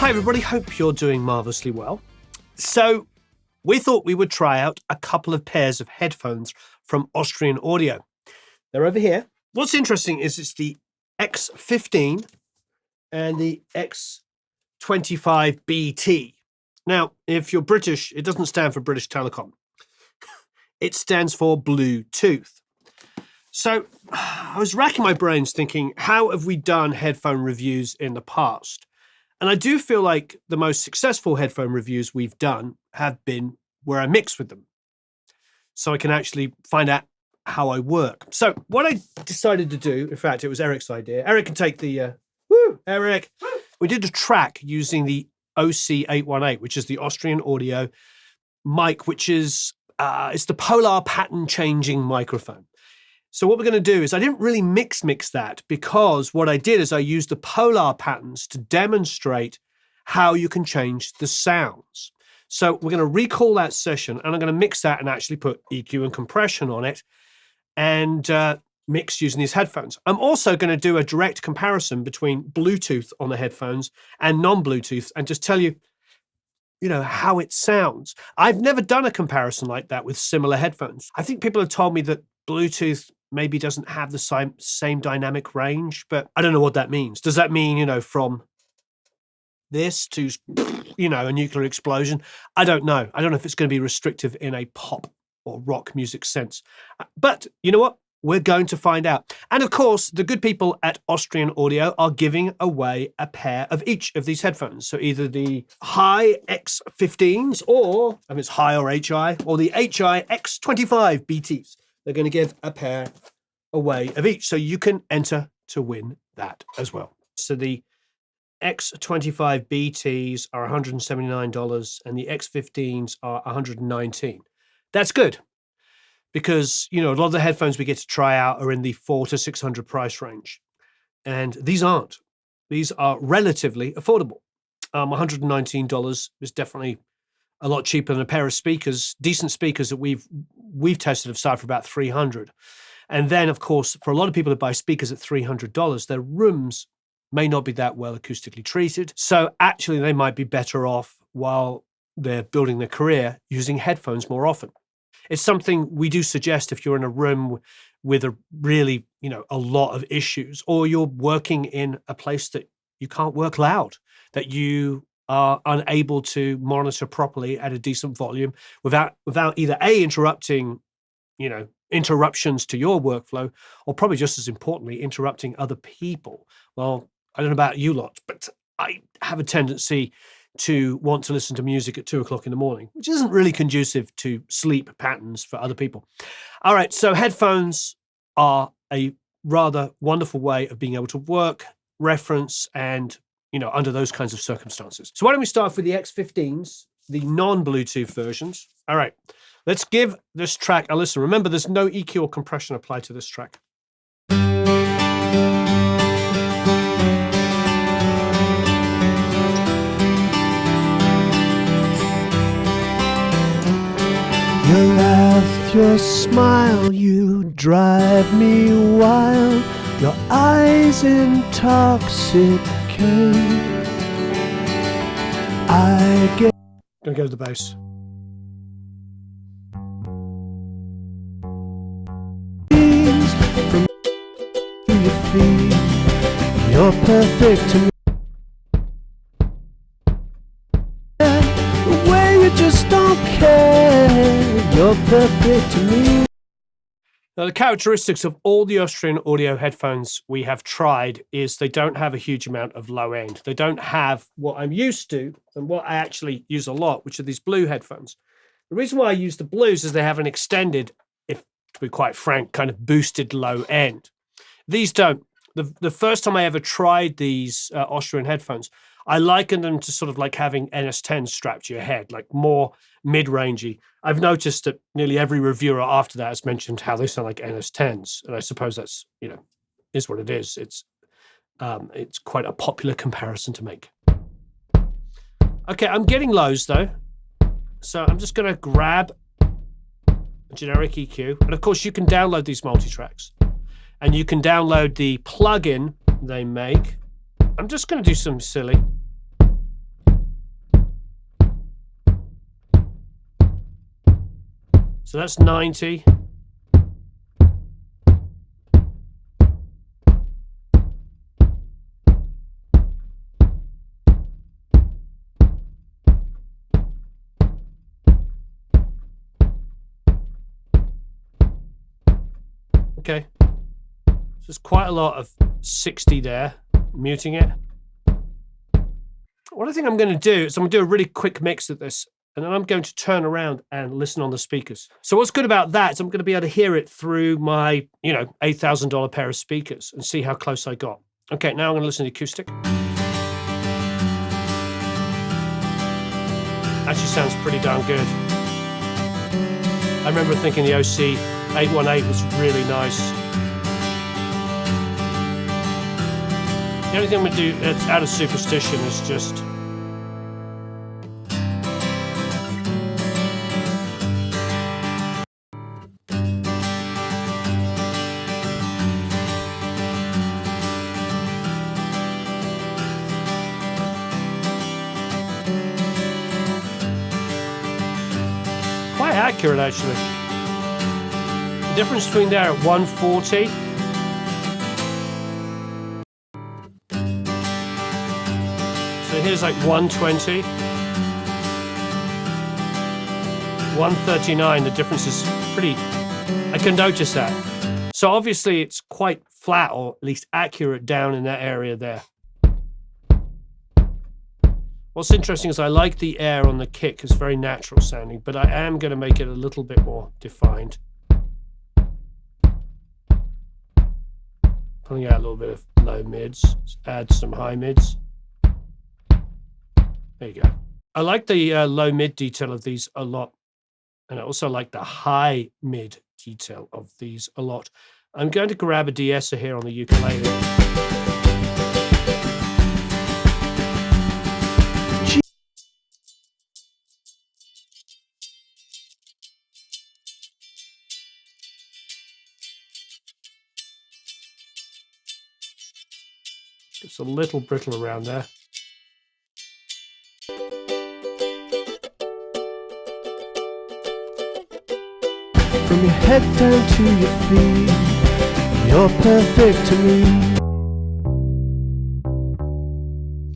Hi everybody, hope you're doing marvellously well. So we thought we would try out a couple of pairs of headphones from Austrian Audio. They're over here. What's interesting is it's the X15 and the X25BT. Now, if you're British, it doesn't stand for British Telecom. It stands for Bluetooth. So I was racking my brains thinking, how have we done headphone reviews in the past? And I do feel like the most successful headphone reviews we've done have been where I mix with them. So I can actually find out how I work. So what I decided to do, in fact, it was Eric's idea. Eric can take the, Eric. We did a track using the OC818, which is the Austrian Audio mic, which is, it's the polar pattern changing microphone. So what we're going to do is I didn't really mix that because what I did is I used the polar patterns to demonstrate how you can change the sounds. So we're going to recall that session and I'm going to mix that and actually put EQ and compression on it and mix using these headphones. I'm also going to do a direct comparison between Bluetooth on the headphones and non-Bluetooth and just tell you, how it sounds. I've never done a comparison like that with similar headphones. I think people have told me that Bluetooth maybe doesn't have the same dynamic range, but I don't know what that means. Does that mean, from this to, a nuclear explosion? I don't know. I don't know if it's going to be restrictive in a pop or rock music sense. But you know what? We're going to find out. And of course, the good people at Austrian Audio are giving away a pair of each of these headphones. So either the Hi-X15s or, if it's Hi or HI, or the Hi-X25BTs. They're going to give a pair away of each. So you can enter to win that as well. So the X25BTs are $179 and the X15s are $119. That's good because, a lot of the headphones we get to try out are in the $400 to $600 price range. And these aren't. These are relatively affordable. $119 is definitely a lot cheaper than a pair of speakers, decent speakers that we've tested have started for about $300. And then, of course, for a lot of people who buy speakers at $300, their rooms may not be that well acoustically treated. So actually, they might be better off while they're building their career using headphones more often. It's something we do suggest if you're in a room with a really, a lot of issues, or you're working in a place that you can't work loud, that you are unable to monitor properly at a decent volume without either interrupting, interruptions to your workflow, or probably just as importantly, interrupting other people. Well, I don't know about you lot, but I have a tendency to want to listen to music at 2:00 in the morning, which isn't really conducive to sleep patterns for other people. All right, so headphones are a rather wonderful way of being able to work, reference, and under those kinds of circumstances. So why don't we start with the X15s, the non-Bluetooth versions. All right, let's give this track a listen. Remember, there's no EQ or compression applied to this track. Your laugh, your smile, you drive me wild. Your eyes intoxicate. I get. Gonna go to the bass. From your feet, you're perfect to me. The way you just don't care. You're perfect to me. Now, the characteristics of all the Austrian Audio headphones we have tried is they don't have a huge amount of low end. They don't have what I'm used to and what I actually use a lot, which are these blue headphones. The reason why I use the blues is they have an extended, if to be quite frank, kind of boosted low end. These don't. The first time I ever tried these Austrian headphones, I likened them to sort of like having NS10s strapped to your head, like more mid-rangey. I've noticed that nearly every reviewer after that has mentioned how they sound like NS10s, and I suppose that's, is what it is. It's quite a popular comparison to make. Okay, I'm getting lows though, so I'm just going to grab a generic EQ, and of course you can download these multi-tracks, and you can download the plugin they make. I'm just going to do some silly. So that's 90. Okay, so there's quite a lot of 60 there, muting it. What I think I'm going to do is I'm going to do a really quick mix of this, and then I'm going to turn around and listen on the speakers. So what's good about that is I'm going to be able to hear it through my, $8,000 pair of speakers and see how close I got. Okay, now I'm going to listen to the acoustic. Actually sounds pretty darn good. I remember thinking the OC 818 was really nice. The only thing I'm going to do that's out of superstition is just quite accurate, actually. The difference between there at 140 so here's like 120, 139, the difference is pretty, I can notice that. So obviously it's quite flat, or at least accurate down in that area there. What's interesting is I like the air on the kick, it's very natural sounding, but I am going to make it a little bit more defined. Pulling out a little bit of low mids, add some high mids. There you go. I like the low mid detail of these a lot. And I also like the high mid detail of these a lot. I'm going to grab a de-esser here on the ukulele. It's a little brittle around there. From your head down to your feet, you're perfect to me.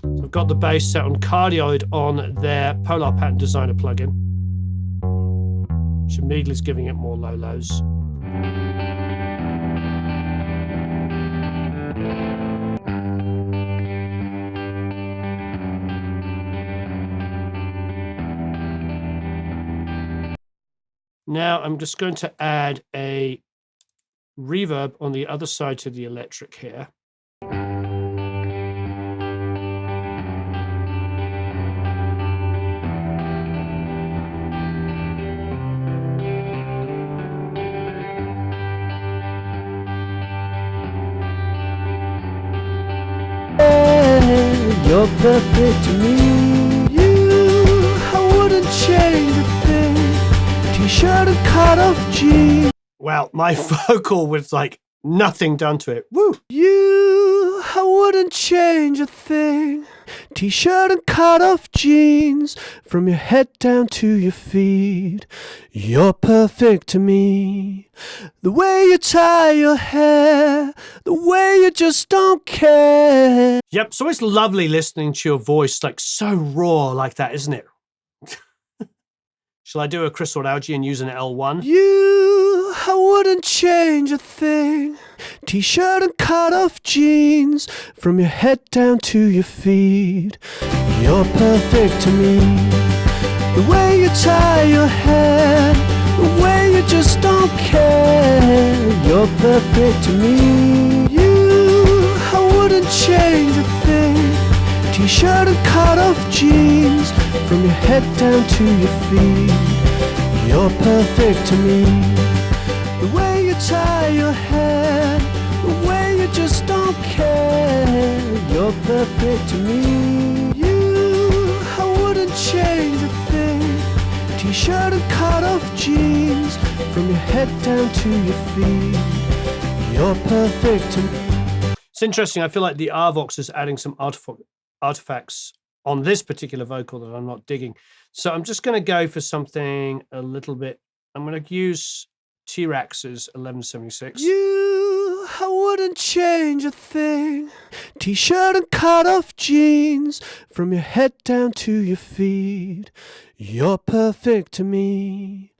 So I've got the bass set on cardioid on their Polar Pattern Designer plugin, which immediately is giving it more low lows. Now I'm just going to add a reverb on the other side to the electric here. You're perfect to me. You, I wouldn't change a thing. T-shirt and cut off jeans. Wow, my vocal with like nothing done to it. Woo! You, I wouldn't change a thing. T-shirt and cut off jeans. From your head down to your feet, you're perfect to me. The way you tie your hair, the way you just don't care. Yep, so it's lovely listening to your voice like so raw like that, isn't it? Shall I do a crystal algae and use an L1? You, I wouldn't change a thing. T-shirt and cut off jeans. From your head down to your feet, you're perfect to me. The way you tie your hair, the way you just don't care. You're perfect to me. You, I wouldn't change a thing. T-shirt and cut off jeans. From your head down to your feet, you're perfect to me. The way you tie your hair, the way you just don't care. You're perfect to me. You, I wouldn't change a thing. T-shirt and cut off jeans. From your head down to your feet, you're perfect to me. It's interesting, I feel like the Arvox is adding some artifacts on this particular vocal that I'm not digging. So I'm just going to go for something a little bit I'm going to use T-Rex's 1176. I wouldn't change a thing. T-shirt and cut-off jeans, from your head down to your feet. You're perfect to me.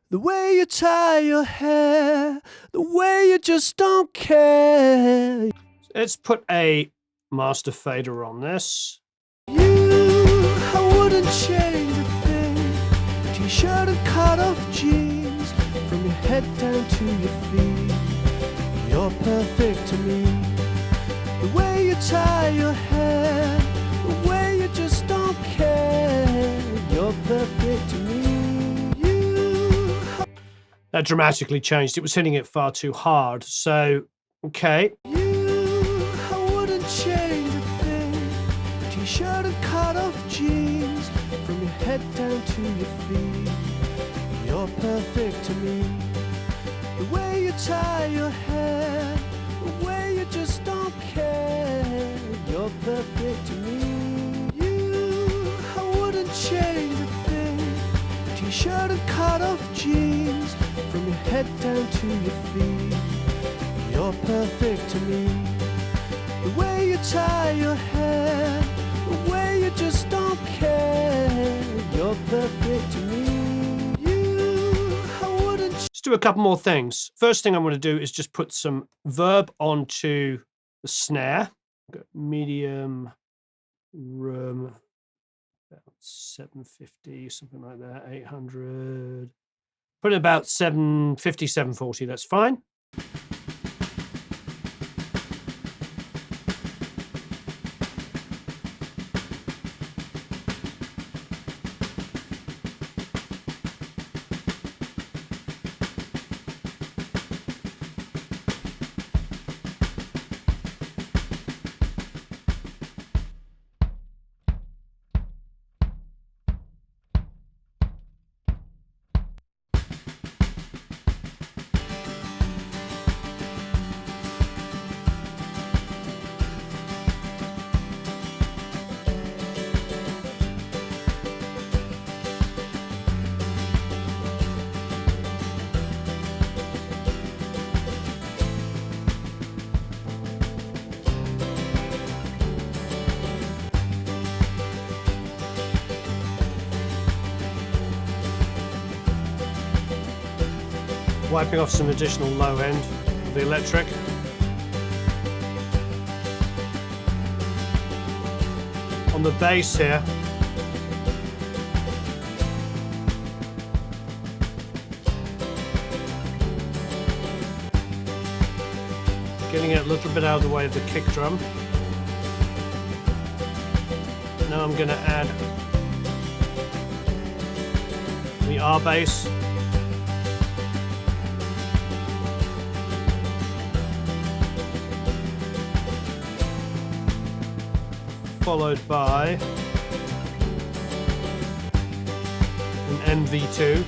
The way you tie your hair, the way you just don't care. Let's put a master fader on this. I wouldn't change a thing. T-shirt and cut-off jeans, from your head down to your feet. You're perfect to me. The way you tie your hair, the way you just don't care. You're perfect to me. That dramatically changed. It was hitting it far too hard. So, okay. I wouldn't change a thing. T-shirt and cut-off jeans, from your head down to your feet. You're perfect to me. The way you tie your hair, the way you just don't care. You're perfect to me. I wouldn't change a thing. T-shirt and cut-off jeans, from your head down to your feet. You're perfect to me. The way you tie your hair, the way you just don't care. You're perfect to me. Let's do a couple more things. First thing I'm going to do is just put some verb onto the snare. Got medium room, about 750, something like that, 800. Put it about 750, 740, that's fine. Wiping off some additional low end of the electric. On the bass here, getting it a little bit out of the way of the kick drum. Now I'm going to add the R bass. Followed by an NV2.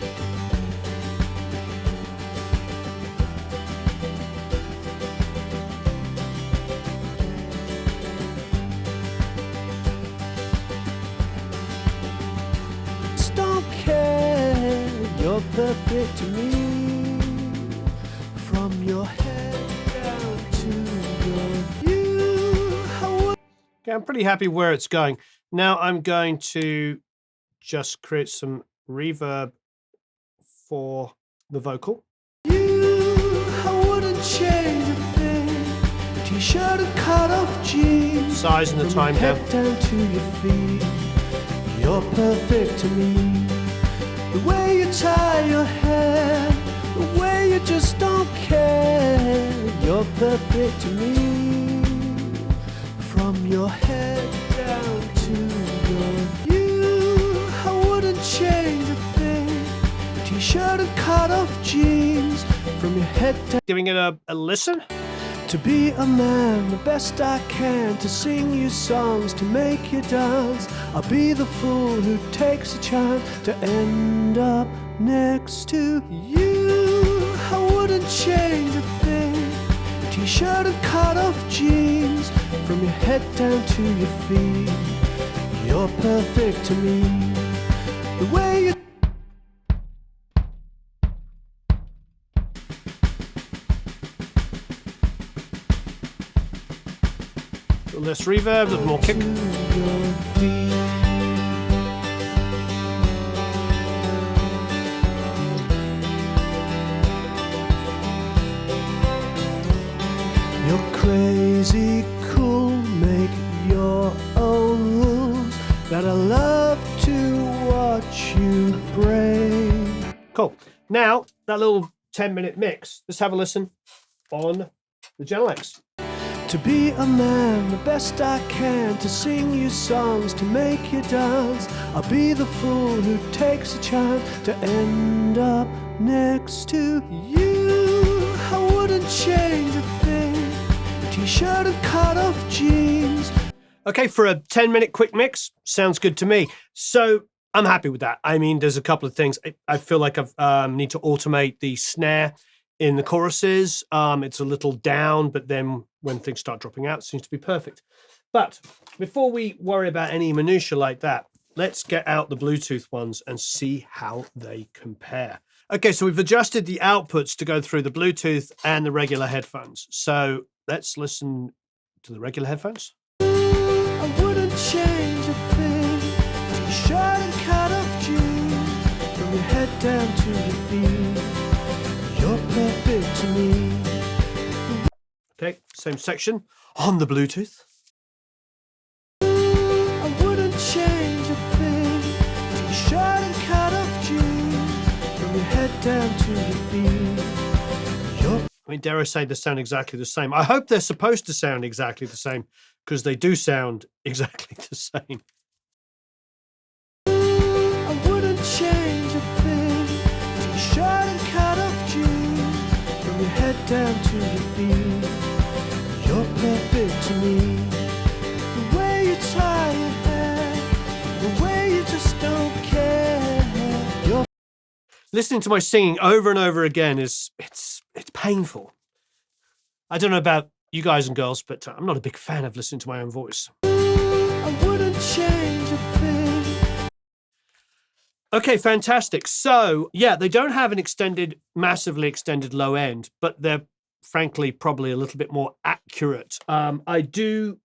Just don't care, you're perfect to me. From your head down to your view. Okay, I'm pretty happy where it's going. Now I'm going to just create some reverb for the vocal. I wouldn't change a thing. T-shirt and cut-off jeans. Size and the time down. Head down to your feet. You're perfect to me. The way you tie your hair, the way you just don't care. You're perfect to me. From your head down to your view. I wouldn't change a thing. T-shirt and cut-off jeans, from your head down. Giving it a listen. To be a man, the best I can. To sing you songs, to make you dance. I'll be the fool who takes a chance to end up next to you. I wouldn't change a thing. T-shirt and cut-off jeans, from your head down to your feet. You're perfect to me. The way you little less reverb, a little more kick. You're crazy cool, make your own rules, that I love to watch you break. Cool. Now, that little 10-minute mix, let's have a listen on the Channel X. To be a man the best I can, to sing you songs, to make you dance. I'll be the fool who takes a chance to end up next to you. I wouldn't change a thing, t-shirt and cut-off jeans. Okay, for a 10-minute quick mix, sounds good to me. So I'm happy with that. I mean, there's a couple of things. I feel like I need to automate the snare in the choruses. It's a little down, but then when things start dropping out, it seems to be perfect. But before we worry about any minutiae like that, let's get out the Bluetooth ones and see how they compare. Okay, so we've adjusted the outputs to go through the Bluetooth and the regular headphones. So let's listen to the regular headphones. I wouldn't change a thing, t-shirt and cut-off jeans, from your head down to your feet. You're perfect to me. Okay, same section on the Bluetooth. I wouldn't change a thing, t-shirt and cut-off jeans, from your head down to your feet. I mean, dare I say they sound exactly the same. I hope they're supposed to sound exactly the same, because they do sound exactly the same. I wouldn't change a thing, t-shirt and cut-off jeans, from your head down to your feet. You're perfect to me. The way you tie your hair, the way you just don't care. You're Listening to my singing over and over again it's painful. I don't know about you guys and girls, but I'm not a big fan of listening to my own voice. I wouldn't change a thing. Okay, fantastic. So, yeah, they don't have an massively extended low end, but they're frankly probably a little bit more accurate. I do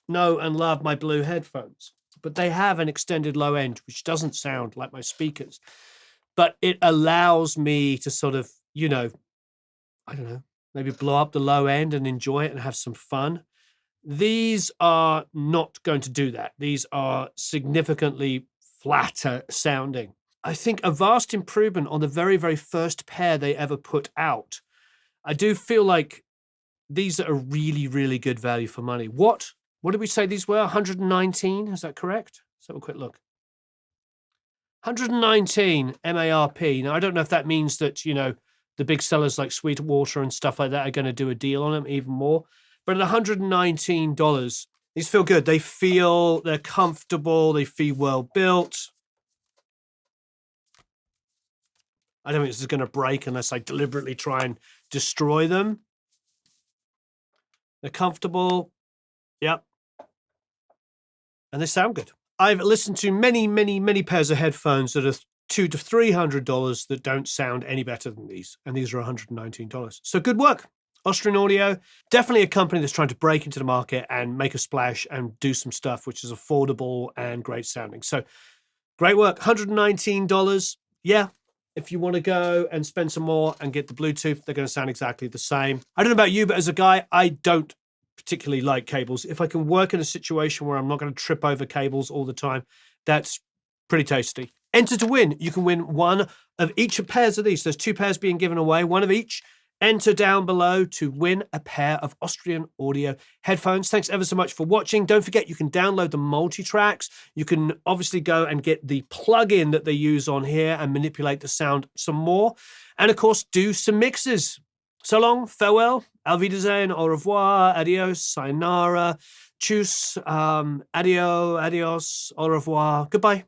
know and love my Blue headphones, but they have an extended low end, which doesn't sound like my speakers, but it allows me to sort of, I don't know, maybe blow up the low end and enjoy it and have some fun. These are not going to do that. These are significantly flatter sounding. I think a vast improvement on the very, very first pair they ever put out. I do feel like these are a really, really good value for money. What did we say these were? 119, is that correct? Let's have a quick look. 119 MARP. Now, I don't know if that means that, the big sellers like Sweetwater and stuff like that are going to do a deal on them even more. But at $119, these feel good. They're comfortable. They feel well built. I don't think this is going to break unless I deliberately try and destroy them. They're comfortable. Yep. And they sound good. I've listened to many, many, many pairs of headphones that are $200 to $300 that don't sound any better than these. And these are $119. So good work. Austrian Audio, definitely a company that's trying to break into the market and make a splash and do some stuff which is affordable and great sounding. So great work. $119. Yeah. If you want to go and spend some more and get the Bluetooth, they're going to sound exactly the same. I don't know about you, but as a guy, I don't particularly like cables. If I can work in a situation where I'm not going to trip over cables all the time, that's pretty tasty. Enter to win. You can win one of each of pairs of these. There's 2 pairs being given away, one of each. Enter down below to win a pair of Austrian Audio headphones. Thanks ever so much for watching. Don't forget, you can download the multi-tracks. You can obviously go and get the plug-in that they use on here and manipulate the sound some more. And of course, do some mixes. So long, farewell, auf Wiedersehen, au revoir, adios, sayonara, tschüss, adios, au revoir, goodbye.